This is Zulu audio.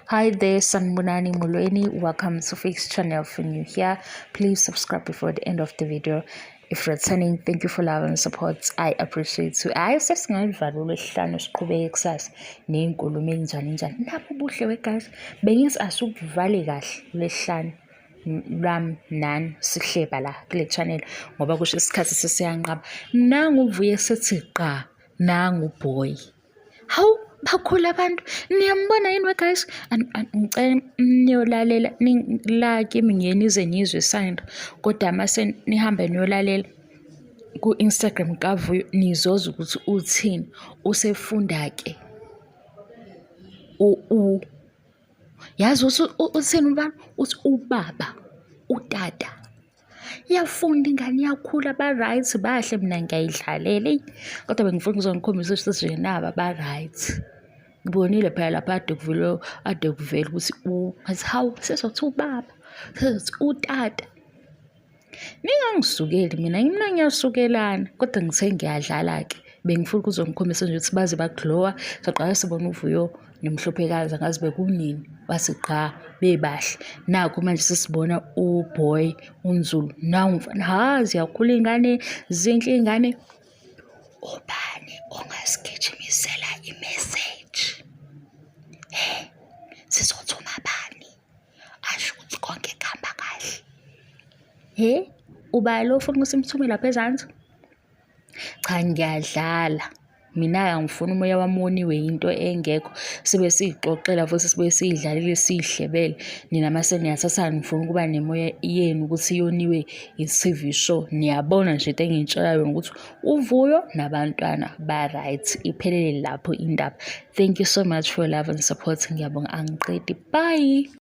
Hi there, Sanbonani Mulweni. Welcome to Fix channel. If you're new here, please subscribe before the end of the video. If returning, thank you for love and support. I appreciate you. I sesingalivalula esihlanu siqhubeke kusasa nezinkulumo enjani napho ubuhle wegazi bengizi asukuvale kahle lesihlanu lwami nani sihleba la kule channel ngoba kusho isikhathi sesiyanqaba. Nangu uvuye sethi qa, nangu boy. Hawu bakhula abantu niyambona yini we guys? Ngicela niyolalela like imingeni ize nizwe isayini kodwa mase nihambe niyolalela ku Instagram kaVuyo nizoza ukuthi uthini usefunda ke yazi uthini ubani uthi ubaba utata iyafunda ingane yakhula ba right bahle mina ngiyayidlalela kodwa bengifuna ukuzongikhombisa ukuthi nje naba ba right. Ngibonile phela lapha ade kuvela ukuthi ngathi hawu sezothi ubaba sezothi utata. Ningangisukeli mina ngiyasukelana kodwa ngithe ngiyadlala ke bengifuna ukuzongikhombisa nje ukuthi baze baglowa saqala sibona uVuyo nemhlophekazi ngazi bekunini wasiqa bebahle nakho manje sesibona uboy uNzulu nawu mfana hazi yakhula ingane zinhle ingane obani ongasigijimisela imessage sizothuma bani asho ukuthi konke kuhamba kahle uba lo ufuna usimthume lapha ezansi cha ngiyadlala mina angifuni umoya wami woniwe into engekho sibe sixoxela futhi sibe sidlalile sihlebele nina mase niyathatha ngifuna ukuba nemoya yenu ukuthi yoniwe i-TV show niyabona nje into engitshelayo ukuthi uVuyo nabantwana ba right iphelele lapho indaba. Thank you so much for your love and support. Ngiyabonga angiqedi. Bye.